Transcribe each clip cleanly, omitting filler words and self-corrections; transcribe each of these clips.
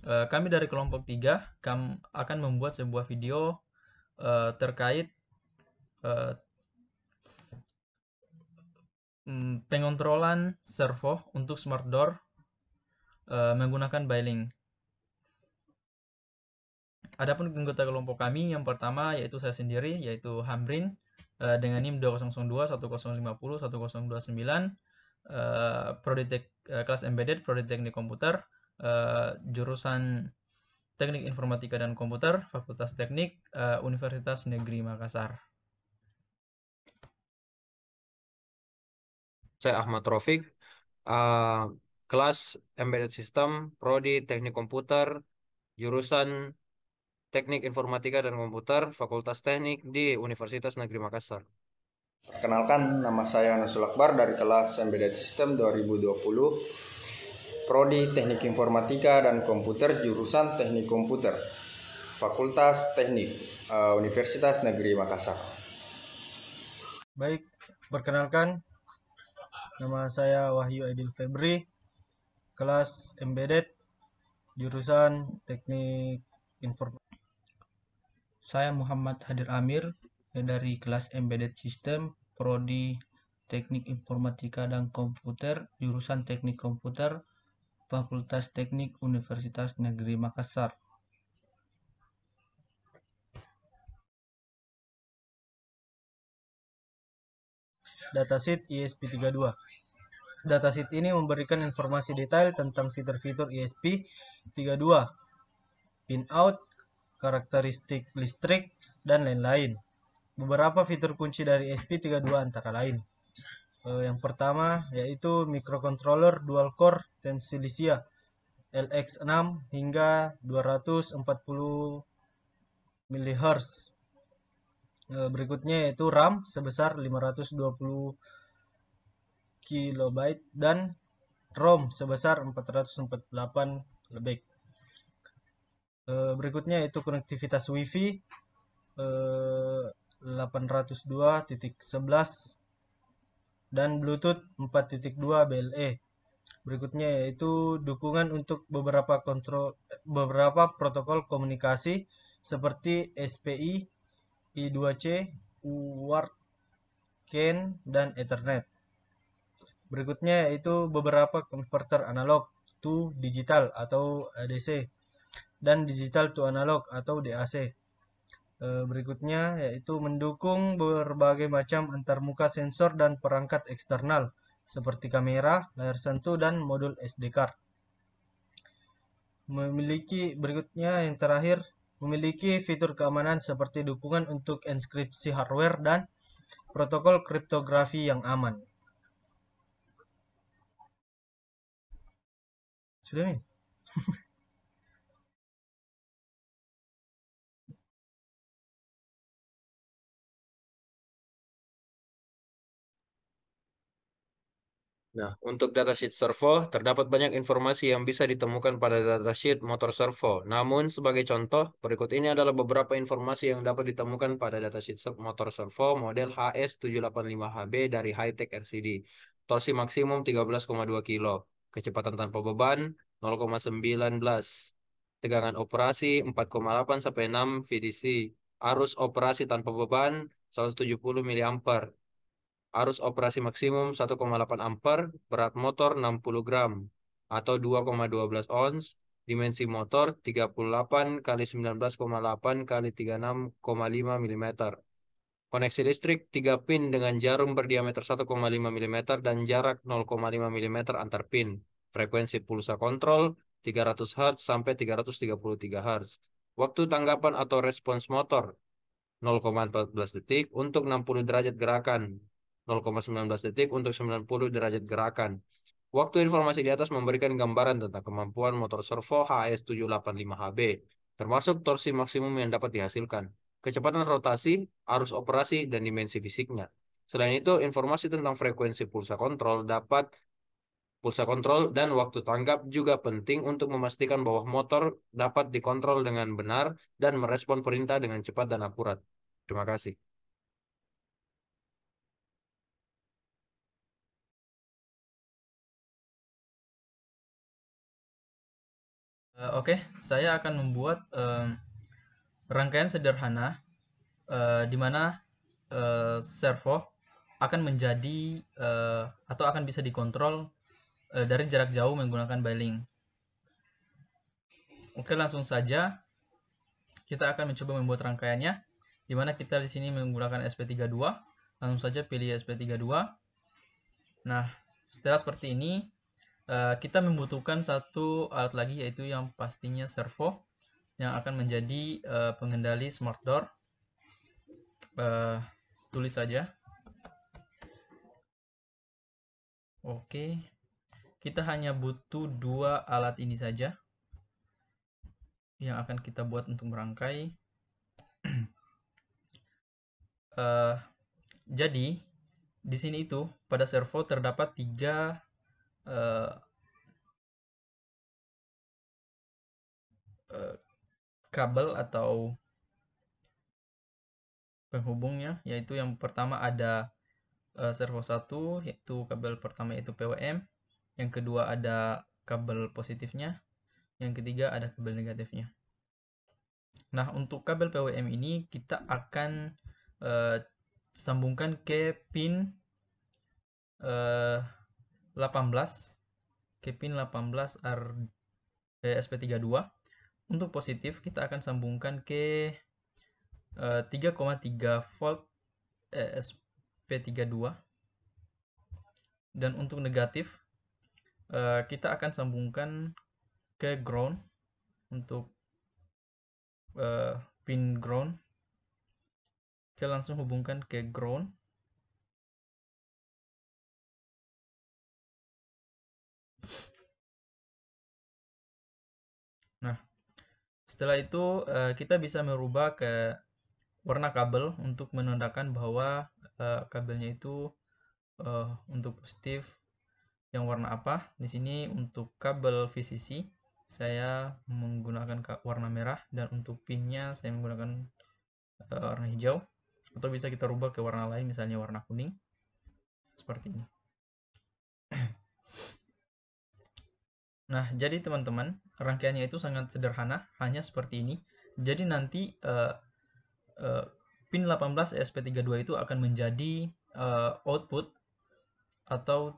Kami dari kelompok 3 akan membuat sebuah video terkait eh, pengontrolan servo untuk smart door menggunakan Beilink. Adapun anggota kelompok kami yang pertama yaitu saya sendiri, yaitu Hamrin dengan NIM 2002 1050 1029, prodi kelas embedded, prodi teknik komputer, jurusan Teknik Informatika dan Komputer, Fakultas Teknik, Universitas Negeri Makassar. Saya Ahmad Taufik, uh, kelas Embedded System, Prodi Teknik Komputer, jurusan Teknik Informatika dan Komputer, Fakultas Teknik di Universitas Negeri Makassar. Perkenalkan, nama saya Nusul Akbar dari kelas Embedded System 2020, Prodi Teknik Informatika dan Komputer, jurusan Teknik Komputer, Fakultas Teknik, Universitas Negeri Makassar. Baik, perkenalkan, nama saya Wahyu Aidil Febri, kelas Embedded, jurusan Teknik Informatika. Saya Muhammad Hadir Amir dari kelas Embedded System, Prodi Teknik Informatika dan Komputer, jurusan Teknik Komputer, Fakultas Teknik Universitas Negeri Makassar. Datasheet ESP32. Datasheet ini memberikan informasi detail tentang fitur-fitur ESP32, pinout, karakteristik listrik, dan lain-lain. Beberapa fitur kunci dari ESP32 antara lain. Yang pertama yaitu microcontroller dual core Tensilica LX6 hingga 240 MHz. Berikutnya yaitu RAM sebesar 520 KB dan ROM sebesar 448 KB. Berikutnya yaitu konektivitas WiFi 802.11 dan Bluetooth 4.2 BLE. Berikutnya yaitu dukungan untuk beberapa protokol komunikasi seperti SPI, I2C, UART, CAN, dan Ethernet. Berikutnya yaitu beberapa konverter analog to digital atau ADC dan digital to analog atau DAC. Berikutnya yaitu mendukung berbagai macam antarmuka sensor dan perangkat eksternal seperti kamera, layar sentuh, dan modul SD card. Berikutnya yang terakhir, memiliki fitur keamanan seperti dukungan untuk enkripsi hardware dan protokol kriptografi yang aman. Sudah nih. Nah, untuk datasheet servo, terdapat banyak informasi yang bisa ditemukan pada datasheet motor servo. Namun, sebagai contoh, berikut ini adalah beberapa informasi yang dapat ditemukan pada datasheet motor servo model HS785HB dari Hightech RCD. Torsi maksimum 13,2 kilo. Kecepatan tanpa beban 0,19. Tegangan operasi 4,8 sampai 6 VDC. Arus operasi tanpa beban 170 mA. Arus operasi maksimum 1,8 ampere, berat motor 60 gram atau 2,12 ons, dimensi motor 38 kali 19,8 kali 36,5 mm. Koneksi listrik 3 pin dengan jarum berdiameter 1,5 mm dan jarak 0,5 mm antar pin. Frekuensi pulsa kontrol 300 Hz sampai 333 Hz. Waktu tanggapan atau respons motor 0,14 detik untuk 60 derajat gerakan, 0,19 detik untuk 90 derajat gerakan. Waktu informasi di atas memberikan gambaran tentang kemampuan motor servo HS785HB, termasuk torsi maksimum yang dapat dihasilkan, kecepatan rotasi, arus operasi, dan dimensi fisiknya. Selain itu, informasi tentang frekuensi pulsa kontrol dan waktu tanggap juga penting untuk memastikan bahwa motor dapat dikontrol dengan benar dan merespon perintah dengan cepat dan akurat. Terima kasih. Oke, saya akan membuat rangkaian sederhana di mana servo akan menjadi atau akan bisa dikontrol dari jarak jauh menggunakan Beilink. Oke, langsung saja kita akan mencoba membuat rangkaiannya, di mana kita di sini menggunakan SP32. Langsung saja pilih SP32. Nah, setelah seperti ini, kita membutuhkan satu alat lagi, yaitu yang pastinya servo yang akan menjadi pengendali smart door. Tulis saja. Oke, kita hanya butuh 2 alat ini saja yang akan kita buat untuk merangkai. Jadi di sini itu pada servo terdapat 3 kabel atau penghubungnya, yaitu yang pertama ada servo 1, yaitu kabel pertama yaitu PWM, yang kedua ada kabel positifnya, yang ketiga ada kabel negatifnya. Nah, untuk kabel PWM ini kita akan sambungkan ke pin 18 SP32. Untuk positif kita akan sambungkan ke 3,3 volt SP32, dan untuk negatif kita akan sambungkan ke ground. Untuk pin ground kita langsung hubungkan ke ground. Nah, setelah itu kita bisa merubah ke warna kabel untuk menandakan bahwa kabelnya itu untuk positif yang warna apa. Di sini untuk kabel VCC saya menggunakan warna merah, dan untuk pinnya saya menggunakan warna hijau, atau bisa kita rubah ke warna lain, misalnya warna kuning seperti ini. Nah, jadi teman-teman, rangkaiannya itu sangat sederhana, hanya seperti ini. Jadi nanti pin 18 SP32 itu akan menjadi output, atau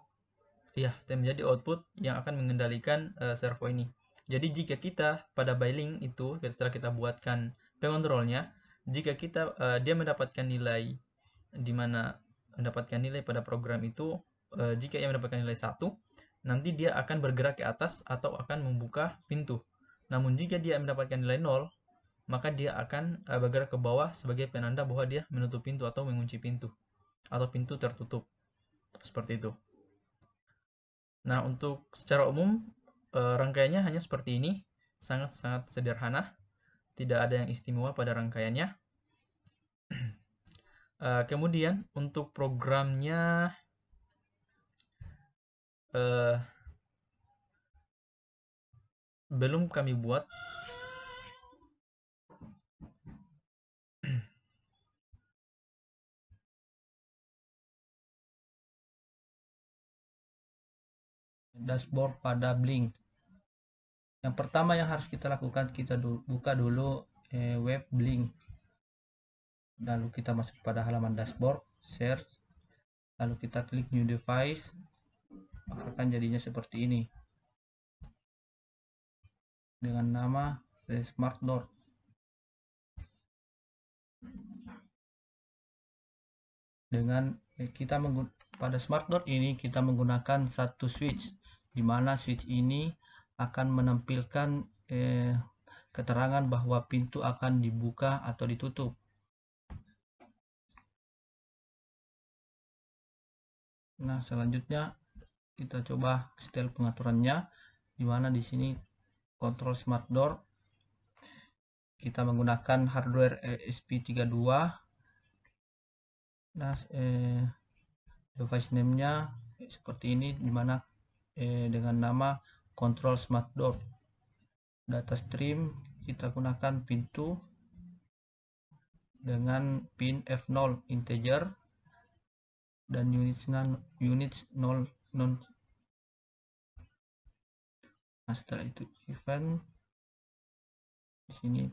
ya, menjadi output yang akan mengendalikan servo ini. Jadi jika kita pada Beilink itu, setelah kita buatkan pengontrolnya, jika kita dia mendapatkan nilai, di mana mendapatkan nilai pada program itu, jika ia mendapatkan nilai 1, nanti dia akan bergerak ke atas atau akan membuka pintu. Namun jika dia mendapatkan nilai 0, maka dia akan bergerak ke bawah sebagai penanda bahwa dia menutup pintu atau mengunci pintu, atau pintu tertutup. Seperti itu. Nah, untuk secara umum rangkaiannya hanya seperti ini, sangat-sangat sederhana, tidak ada yang istimewa pada rangkaiannya. Kemudian untuk programnya belum kami buat. Dashboard pada Blink. Yang pertama yang harus kita lakukan, kita buka dulu web Blink. Lalu kita masuk pada halaman dashboard, search, lalu kita klik new device, maka akan jadinya seperti ini dengan nama smart door. Dengan kita pada smart door ini kita menggunakan satu switch, di mana switch ini akan menampilkan keterangan bahwa pintu akan dibuka atau ditutup. Nah, selanjutnya kita coba setel pengaturannya, di mana di sini kontrol smart door kita menggunakan hardware SP32. Nah, device name-nya seperti ini, di mana dengan nama control smart door. Data stream kita gunakan pintu dengan pin F0 integer, dan units 0 non. Nah, setelah itu event Di sini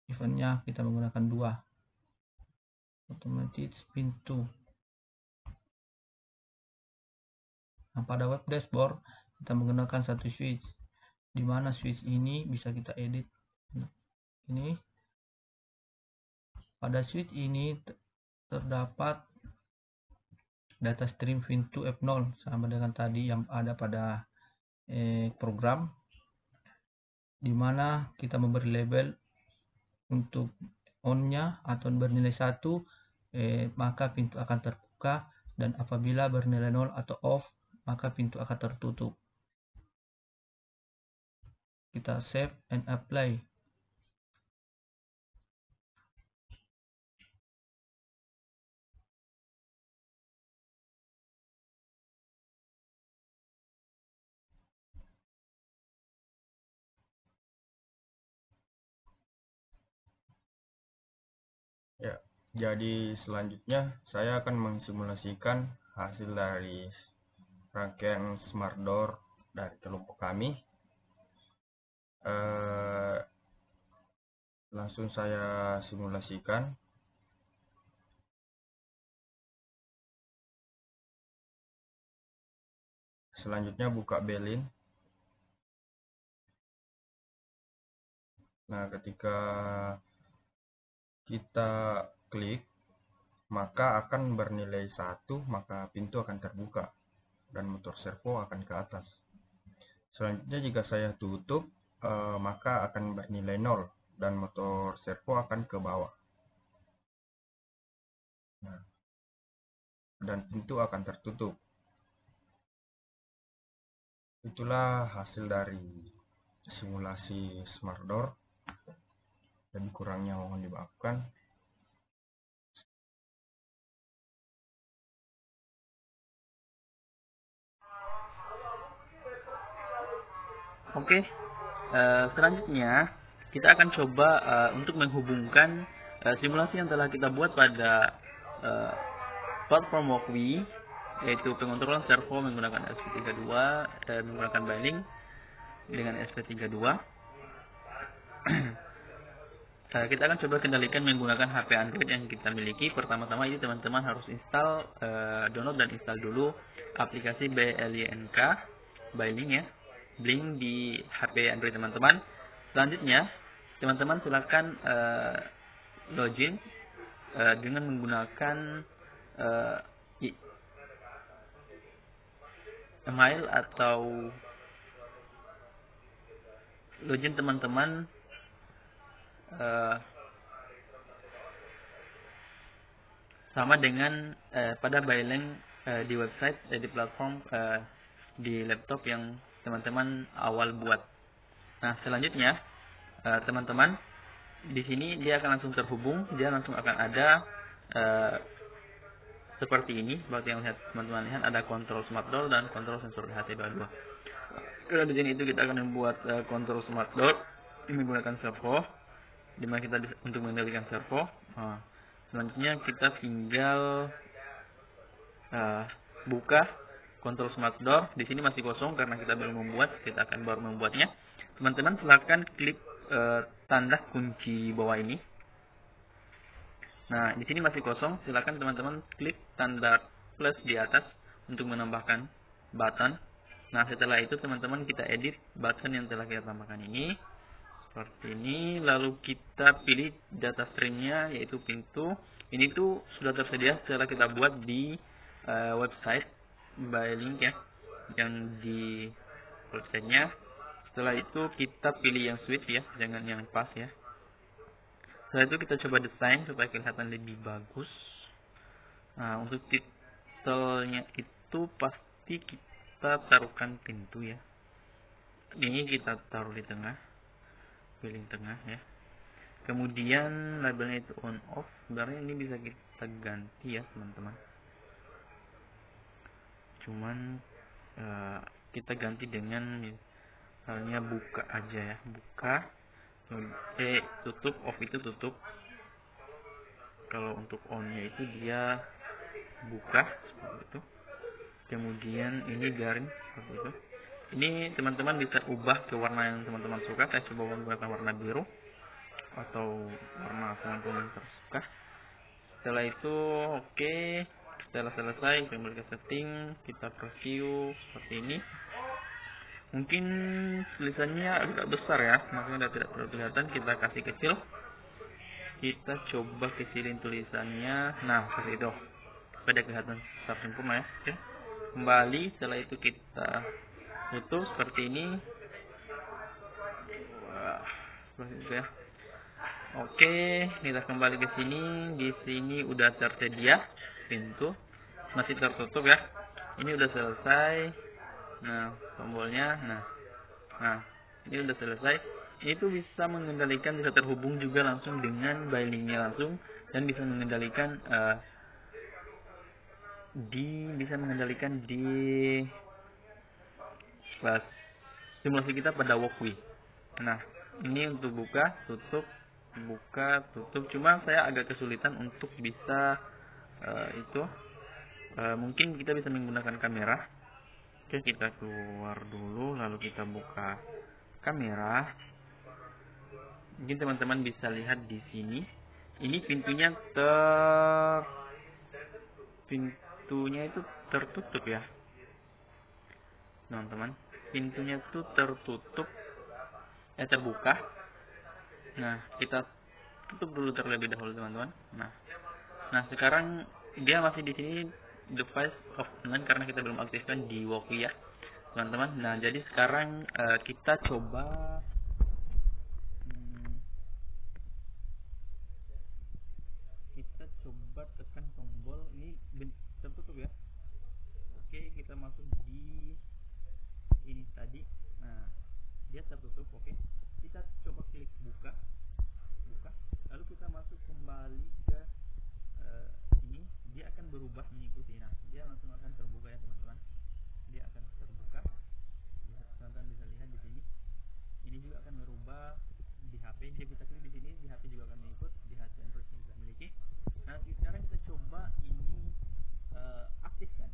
eventnya kita menggunakan 2, otomatis pintu. Nah, pada web dashboard kita menggunakan satu switch, di mana switch ini bisa kita edit. Ini pada switch ini terdapat data stream pintu F0 sama dengan tadi yang ada pada program, di mana kita memberi label untuk on-nya atau bernilai 1, maka pintu akan terbuka, dan apabila bernilai 0 atau off, maka pintu akan tertutup. Kita save and apply. Ya, jadi selanjutnya saya akan mensimulasikan hasil dari rangkaian smart door dari kelompok kami. Langsung saya simulasikan. Selanjutnya buka Belin. Nah, ketika kita klik, maka akan bernilai 1, maka pintu akan terbuka dan motor servo akan ke atas. Selanjutnya jika saya tutup, maka akan bernilai 0 dan motor servo akan ke bawah. Nah, dan pintu akan tertutup. Itulah hasil dari simulasi smart door. Lebih kurangnya mohon dimaafkan. Oke, selanjutnya kita akan coba untuk menghubungkan simulasi yang telah kita buat pada platform Walkway, yaitu pengontrolan servo menggunakan SP32, menggunakan Bailink dengan SP32. Kita akan coba kendalikan menggunakan HP Android yang kita miliki. Pertama-tama ini teman-teman harus install, download dan install dulu aplikasi BLINK, Bailink ya, Blink di HP Android teman-teman. Selanjutnya, teman-teman silakan login dengan menggunakan email atau login teman-teman sama dengan pada Bailink di website, di platform di laptop yang teman-teman awal buat. Nah, selanjutnya teman-teman di sini dia akan langsung terhubung, dia langsung akan ada seperti ini, seperti yang lihat teman-teman lihat, ada kontrol smart door dan kontrol sensor DHT22. Karena di sini itu kita akan membuat kontrol smart door menggunakan servo, dimana kita untuk mengendalikan servo. Selanjutnya kita tinggal buka kontrol smart door. Di sini masih kosong karena kita baru membuat, kita akan baru membuatnya. Teman-teman silakan klik tanda kunci bawah ini. Nah, di sini masih kosong, silakan teman-teman klik tanda plus di atas untuk menambahkan button. Nah, setelah itu teman-teman kita edit button yang telah kita tambahkan ini seperti ini, lalu kita pilih data streamnya yaitu pintu. Ini tuh sudah tersedia setelah kita buat di website Bailink ya, yang di websitenya. Setelah itu kita pilih yang switch ya, jangan yang pas ya. Setelah itu kita coba desain supaya kelihatan lebih bagus. Nah, untuk titelnya itu pasti kita taruhkan pintu ya. Ini kita taruh di tengah, pilih tengah ya. Kemudian labelnya itu on off. Sebenarnya ini bisa kita ganti ya teman-teman. Cuman kita ganti dengan misalnya buka aja ya, buka. Tutup, off itu tutup. Kalau untuk on-nya itu dia buka seperti itu. Kemudian ini garing seperti itu. Ini teman-teman bisa ubah ke warna yang teman-teman suka. Saya coba menggunakan warna biru. atau warna teman-teman tersuka. Setelah itu oke, setelah selesai kembali ke setting, kita preview seperti ini. Mungkin tulisannya agak besar ya, makanya tidak terlalu kelihatan. Kita kasih kecil, kita coba kecilin tulisannya. Nah seperti itu, pada kelihatan secara sempurna ya. Oke, kembali setelah itu kita tutup seperti ini. Wah, seperti itu ya. Oke, kita kembali ke sini. Di sini udah tersedia pintu, masih tertutup ya. Ini udah selesai. Nah, tombolnya, nah, ini udah selesai. Ini tuh bisa mengendalikan, bisa terhubung juga langsung dengan bailingnya langsung, dan bisa mengendalikan di kelas simulasi kita pada walkway. Nah, ini untuk buka, tutup. Cuma saya agak kesulitan untuk bisa mungkin kita bisa menggunakan kamera. Oke, kita keluar dulu lalu kita buka kamera. Mungkin teman-teman bisa lihat di sini. Ini pintunya itu tertutup ya, teman-teman. Pintunya itu tertutup, terbuka. Nah, kita tutup dulu terlebih dahulu, teman-teman. Nah, sekarang dia masih di sini device offline karena kita belum aktifkan di walkway ya, teman-teman. Nah, jadi sekarang kita coba tekan tombol. Ini tertutup ya. Oke, kita masuk di ini tadi. Nah, dia tertutup. Oke, kita coba klik buka, lalu kita masuk kembali ke sini. Dia akan berubah mengikuti. Nah, dia langsung akan terbuka ya, teman-teman. Dia akan terbuka. Teman-teman bisa lihat di sini. Ini juga akan berubah di HP. Jika kita klik di sini, di HP juga akan mengikut di HP Android yang kita miliki. Nah, sekarang kita coba ini aktifkan.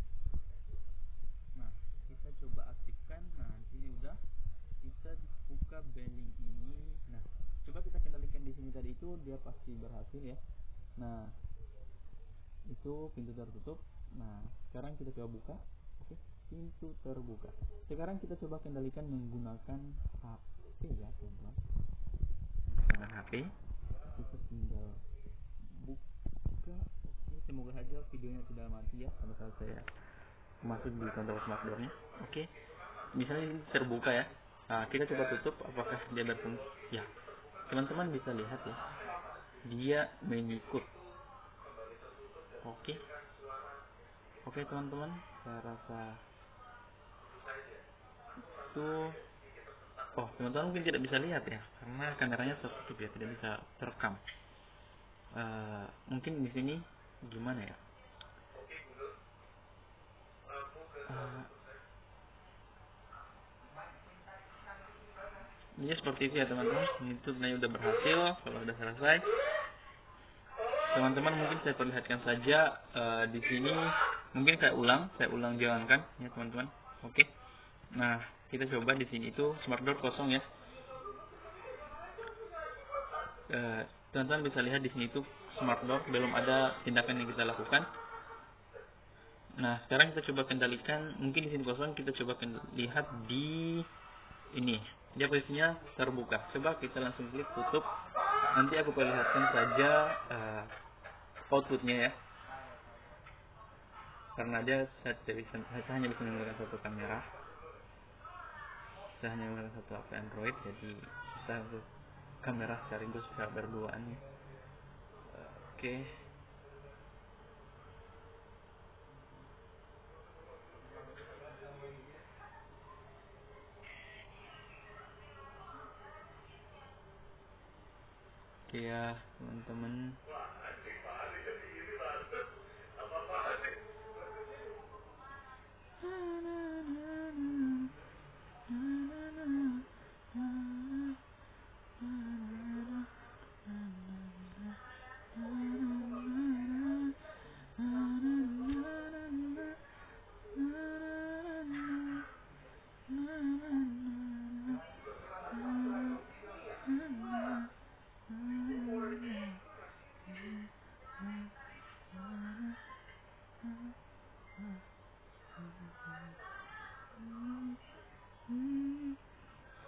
Nah, kita coba aktifkan. Nah, di sini udah. Kita buka bailing ini. Nah, coba kita kendalikan di sini tadi itu dia pasti berhasil ya. Nah, itu pintu tertutup. Nah, sekarang kita coba buka. Oke, pintu terbuka. Sekarang kita coba kendalikan menggunakan HP ya, teman-teman. Dengan HP kita tinggal buka. Oke, semoga saja videonya tidak mati ya pada saat saya masuk di kontrol smart door-nya. Oke, misalnya ini terbuka ya. Nah, kita coba tutup, apakah dia berfungsi? Ya, teman-teman bisa lihat ya, dia mengikut. Oke teman-teman, saya rasa itu. Oh, teman-teman mungkin tidak bisa lihat ya, karena kameranya tertutup ya, tidak bisa terekam. Mungkin di sini gimana ya? Ini seperti itu ya, teman-teman. Itu sebenarnya udah berhasil. Kalau udah selesai, teman-teman mungkin saya perlihatkan saja di sini. Mungkin saya ulang jalankan ya, teman-teman. Oke. Nah, kita coba di sini itu smart door kosong ya. Teman-teman bisa lihat di sini itu smart door, belum ada tindakan yang kita lakukan. Nah, sekarang kita coba kendalikan. Mungkin di sini kosong, kita coba lihat di ini. Dia posisinya terbuka. Coba kita langsung klik tutup. Nanti aku perlihatkan saja outputnya ya. Karena dia saya hanya bisa menggunakan satu kamera. Saya hanya menggunakan satu HP Android, jadi bisa untuk kamera sekaligus bisa berduaan ya. Oke. Oke ya, teman-teman.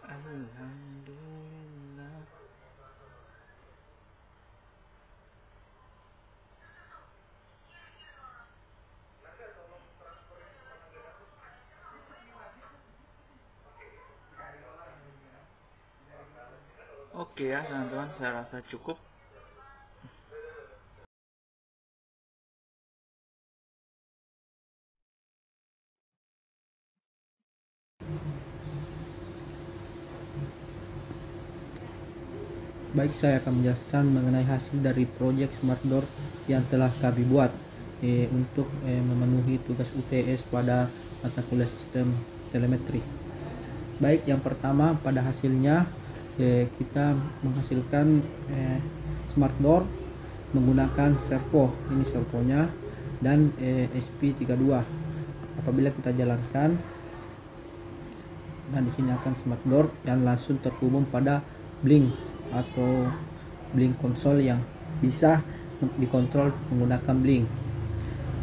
Alhamdulillah. Oke ya teman-teman, saya rasa cukup. Baik, saya akan menjelaskan mengenai hasil dari proyek Smart Door yang telah kami buat untuk memenuhi tugas UTS pada mata kuliah sistem telemetri. Baik, yang pertama pada hasilnya kita menghasilkan Smart Door menggunakan servo, ini servonya, dan SP32. Apabila kita jalankan, nah di sini akan Smart Door yang langsung terhubung pada blink atau blink konsol yang bisa dikontrol menggunakan blink.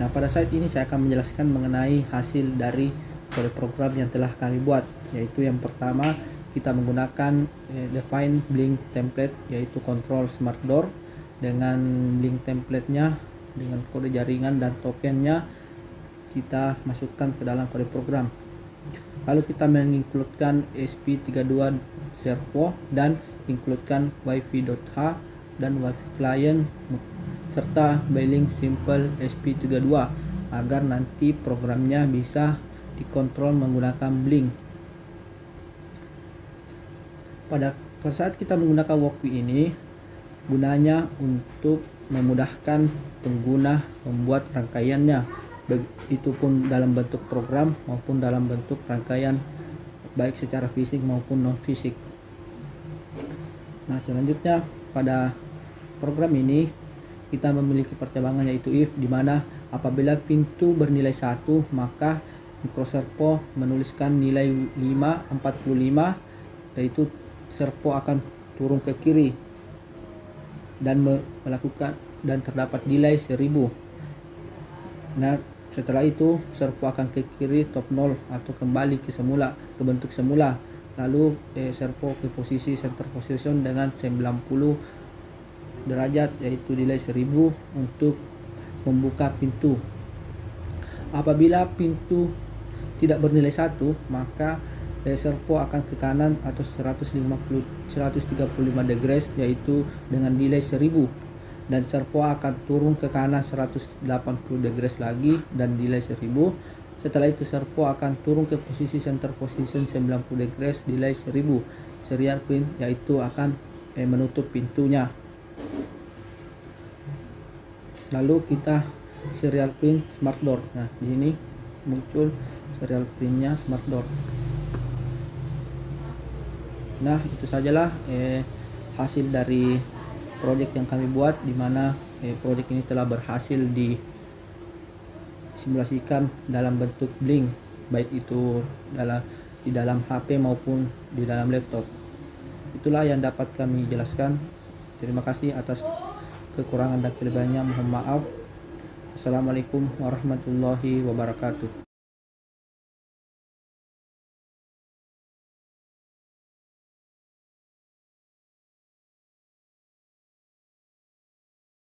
Nah, pada saat ini saya akan menjelaskan mengenai hasil dari kode program yang telah kami buat, yaitu yang pertama kita menggunakan define blink template, yaitu control Smart Door dengan blink template-nya dengan kode jaringan dan tokennya kita masukkan ke dalam kode program. Lalu kita mengincludekan SP32 servo dan includekan wifi.h dan wifi client serta bailing simple SP32 agar nanti programnya bisa dikontrol menggunakan blink. Pada saat kita menggunakan walkthrough ini gunanya untuk memudahkan pengguna membuat rangkaiannya, itu pun dalam bentuk program maupun dalam bentuk rangkaian baik secara fisik maupun non fisik. Nah, selanjutnya pada program ini kita memiliki percabangan yaitu if, di mana apabila pintu bernilai 1 maka microservo menuliskan nilai 545, yaitu servo akan turun ke kiri dan melakukan dan terdapat nilai 1000. Nah, setelah itu servo akan ke kiri top 0 atau kembali ke semula, ke bentuk semula. Lalu servo ke posisi center position dengan 90 derajat, yaitu nilai 1000 untuk membuka pintu. Apabila pintu tidak bernilai 1 maka servo akan ke kanan atau 135 degrees, yaitu dengan nilai 1000, dan servo akan turun ke kanan 180 degrees lagi dan nilai 1000. Setelah itu servo akan turun ke posisi center position 90 degrees, nilai 1000. Serial pin yaitu akan menutup pintunya. Lalu kita serial pin Smart Door. Nah, di sini muncul serial pinnya Smart Door. Nah, itu sajalah hasil dari proyek yang kami buat, di mana proyek ini telah berhasil disimulasikan dalam bentuk blink, baik itu di dalam HP maupun di dalam laptop. Itulah yang dapat kami jelaskan. Terima kasih atas kekurangan dan kelebihannya, mohon maaf. Assalamualaikum warahmatullahi wabarakatuh.